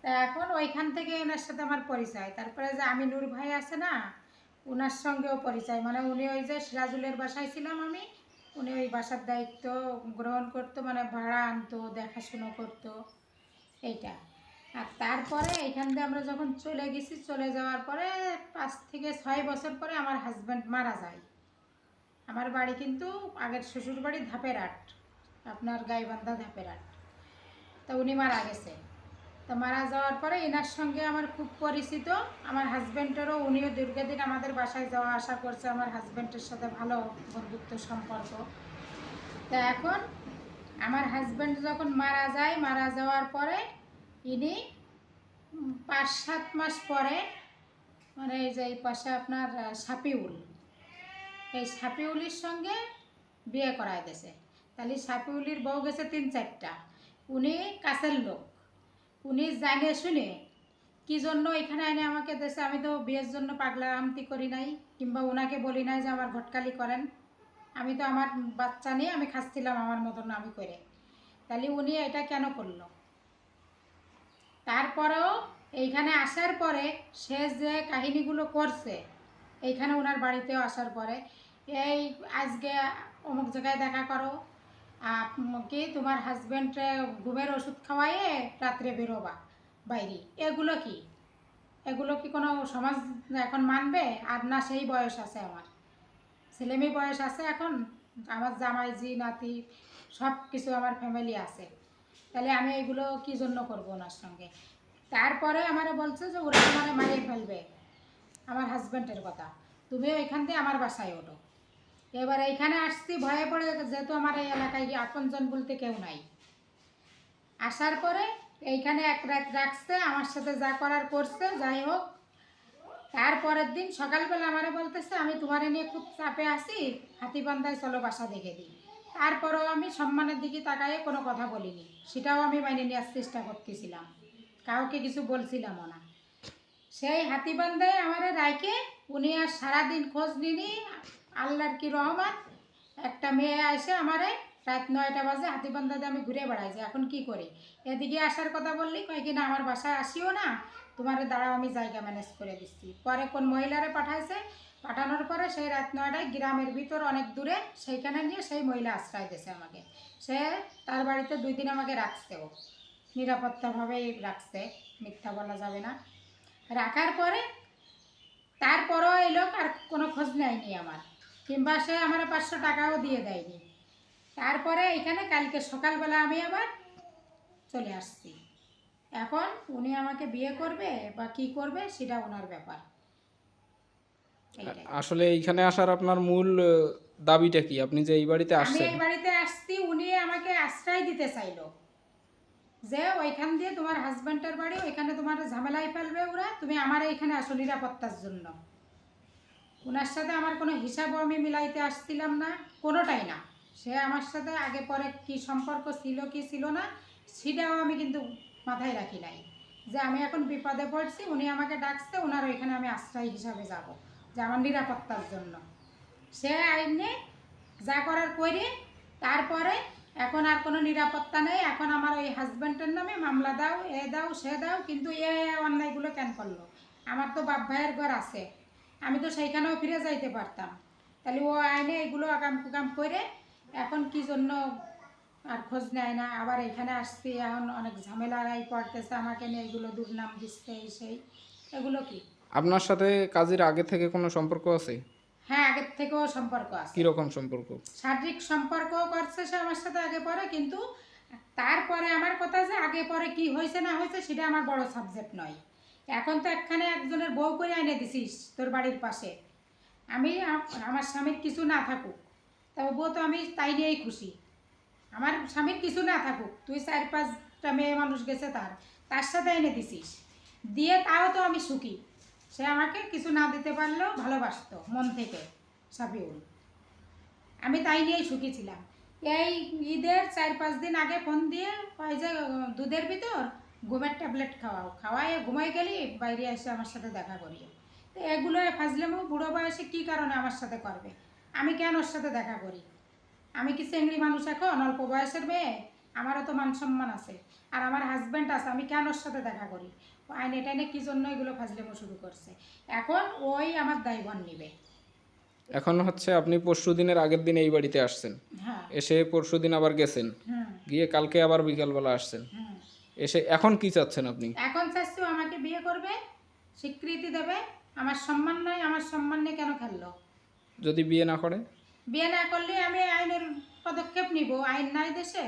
তা এখন ওইখান থেকে ওনার সাথে আমার পরিচয়। তারপরে যে আমিনুর ভাই আছে না, ওনার সঙ্গেও পরিচয়, মানে উনি ওই যে সিরাজুলের বাসায় ছিলাম আমি, উনি ওই বাসার দায়িত্ব গ্রহণ করতো, মানে ভাড়া আনতো, দেখাশুনো করতো এইটা। আর তারপরে এইখান দিয়ে আমরা যখন চলে গেছি, চলে যাওয়ার পরে 5 থেকে 6 বছর পরে আমার হাজব্যান্ড মারা যায়। আমার বাড়ি কিন্তু আগের শ্বশুর বাড়ি ধাপেরহাট, আপনার গাইবান্ধা ধাপেরহাট। তা উনি মারা গেছে। তা মারা যাওয়ার পরে এনার সঙ্গে আমার খুব পরিচিত, আমার হাজব্যান্ডেরও, উনিও দীর্ঘদিন আমাদের বাসায় যাওয়া আসা করছে, আমার হাজব্যান্ডের সাথে ভালো বন্ধুত্ব সম্পর্ক। তা এখন আমার হাজব্যান্ড যখন মারা যায়, মারা যাওয়ার পরে ইনি 5-7 মাস পরে, মানে এই যে এই পাশে আপনার সাপিউল, এই সাপিউলির সঙ্গে বিয়ে করায় দিয়েছে। তাহলে সাপিউলির বউ গেছে 3-4টা। উনি কাছের লোক, উনি জানে শুনে কী জন্য এখানে এনে আমাকে দেশে, আমি তো বিয়ের জন্য পাগলা আমতি করি নাই, কিংবা ওনাকে বলি নাই যে আমার ঘটকালি করেন। আমি তো আমার বাচ্চা নিয়ে আমি খাচ্ছিলাম আমার মতন আমি করে। তাহলে উনি এটা কেন করলো? তারপরেও এইখানে আসার পরে সে যে কাহিনীগুলো করছে, এইখানে ওনার বাড়িতেও আসার পরে, এই আজকে অমুক জায়গায় দেখা করো, কি তোমার হাজব্যান্ডে ঘুমের ওষুধ খাওয়াইয়ে রাত্রে বেরোবা বাইরে, এগুলো কি কোনো সমাজ এখন মানবে? আর না সেই বয়স আছে, আমার ছেলেমেয়ে বয়স আছে এখন, আমার জামাই জি নাতি সব কিছু আমার ফ্যামিলি আছে। তাহলে আমি এগুলো কি জন্য করবো ওনার সঙ্গে? তারপরে আমারে বলছে যে ওরা তোমারে মারিয়ে ফেলবে, আমার হাজব্যান্ডের কথা, তুমিও এখান দিয়ে আমার বাসায় ওঠো। এবার এইখানে আসছি ভয়ে পড়ে, যেহেতু আমার এই এলাকায় আপনজন বলতে কেউ নাই। আসার পরে এইখানে এক রাত রাখছে, আমার সাথে যা করার করছে, যাই হোক। তারপরের দিন সকালবেলা আমারে বলতেছে আমি তোমারে নিয়ে খুব চাপে আছি, হাতিবান্ধায় চলো বাসা দেখে দিই। তারপরেও আমি সম্মানের দিকে তাকাইয়ে কোনো কথা বলিনি, সেটাও আমি মাইনে নেওয়ার চেষ্টা করতেছিলাম, কাউকে কিছু বলছিলামও না। সেই হাতিবান্ধায় আমারে রাইকে উনি আর সারাদিন খোঁজ নিনি। আল্লাহর কি রহমত, একটা মেয়ে আসে আমারে রাত 9টা বাজে, হাতিবান্ধাতে আমি ঘুরে বেড়াই যে এখন কি করি, এদিকে আসার কথা বললি, কয় কি না আমার বাসায় আসিও না, তোমার দাঁড়াও আমি জায়গা ম্যানেজ করে দিচ্ছি। পরে কোন মহিলারে পাঠাইছে, পাঠানোর পরে সেই রাত 9টায় গ্রামের ভিতর অনেক দূরে সেইখানে নিয়ে সেই মহিলা আশ্রয় দিয়েছে আমাকে। সে তার বাড়িতে 2 দিন আমাকে রাখছেও, নিরাপত্তাভাবেই রাখছে, মিথ্যা বলা যাবে না। রাখার পরে তারপরও এই লোক আর কোনো খোঁজ নেয়নি আমার, কিংবা সে আমার 500 টাকাও দিয়ে দেয়নি। তারপরে এখানে কালকে সকালবেলা আমি আবার চলে আসছি। এখন উনি আমাকে বিয়ে করবে বা কি করবে সেটা ওনার ব্যাপার। আসলে এইখানে আসার আপনার মূল দাবিটা কি? আপনি যে এই বাড়িতে আমি আসছেন, এই বাড়িতে আসছি, উনি আমাকে আশ্রয় দিতে চাইলো যে ওইখান দিয়ে তোমার হাজব্যান্ডের বাড়ি, ওইখানে তোমার ঝামেলায় ফেলবে ওরা, তুমি আমার এইখানে আসো নিরাপত্তার জন্য। ওনার সাথে আমার কোনো হিসাবও আমি মিলাইতে আসছিলাম না, কোনোটাই না। সে আমার সাথে আগে পরে কি সম্পর্ক ছিল কি ছিল না সেটাও আমি কিন্তু মাথায় রাখি নাই। যে আমি এখন বিপদে পড়ছি, উনি আমাকে ডাকছে, ওনার ওইখানে আমি আশ্রয় হিসাবে যাব, যে আমার নিরাপত্তার জন্য। সে আইনে যা করার করে, তারপরে এখন আর কোনো নিরাপত্তা নেই। এখন আমার ওই হাজব্যান্ডের নামে মামলা দাও, এ দাও সে দাও, কিন্তু এ অন্যায়গুলো কেন করলো? আমার তো বাপ ভাইয়ের ঘর আছে, আমি তো সেইখানেও ফিরে যাইতে পারতাম। তাহলে ও আইনে এগুলো আগাম কুকাম করে এখন কি জন্য আর খোঁজ নেয় না? আবার এখানে আসছি, এখন অনেক ঝামেলায় পড়তেছে, আমাকে নিয়ে এগুলো দুর্নাম দিচ্ছে, এই সেই, এগুলো কি? আপনার সাথে কাজের আগে থেকে কোনো সম্পর্ক আছে? হ্যাঁ, আগের থেকেও সম্পর্ক আছে, কিরকম সম্পর্ক? শারীরিক সম্পর্কও করছে সে আমার সাথে আগে পরে, কিন্তু তারপরে আমার কথা যে আগে পরে কি হয়েছে না হয়েছে সেটা আমার বড় সাবজেক্ট নয়। এখন তো একখানে একজনের বউ করে এনে দিছিস তোর বাড়ির পাশে, আমি আমার স্বামীর কিছু না থাকুক, তবুও তো আমি তাই নিয়েই খুশি। আমার স্বামীর কিছু না থাকুক, তুই 4-5টা মেয়ে মানুষ গেছে তার সাথে এনে দিছিস, দিয়ে তাও তো আমি সুখী। সে আমাকে কিছু না দিতে পারলেও ভালোবাসতো মন থেকে, সাবিউল। আমি তাই নিয়েই সুখী ছিলাম। এই ঈদের 4-5 দিন আগে ফোন দিয়ে কয় যে দুধের ভিতর ঘুমের ট্যাবলেট খাওয়াও, খাওয়াই ঘুমাই গেলি বাইরে এসে আমার সাথে দেখা করিও। তো এগুলো ফাজলামো বুড়ো বয়সে কী কারণে আমার সাথে করবে? আমি কেন ওর সাথে দেখা করি? আমি কি চেংড়ি মানুষ এখন, অল্প বয়সের মেয়ে? আমারও তো মান সম্মান আছে। আর আমার হাজব্যান্ড আছে, আমি কেন ওর সাথে দেখা করি? ও আইনে টাইনে কী জন্য এগুলো ফাজলেমো শুরু করছে। এখন ওই আমার দায়ভার নিবে। এখন হচ্ছে আপনি পরশুদিনের আগের দিন এই বাড়িতে আসছেন, হ্যাঁ। এসে পরশুদিন আবার গেছেন, হুম। গিয়ে কালকে আবার বিকালবেলা আসছেন, হুম। এসে এখন কি চাচ্ছেন আপনি? এখন চাচ্ছি ও আমাকে বিয়ে করবে, স্বীকৃতি দেবে। আমার সম্মান নাই, আমার সম্মান নিয়ে কেন খেললো? যদি বিয়ে না করে? বিয়ে না করলে আমি আইনের পদক্ষেপ নিব, আইন নাই দেশে।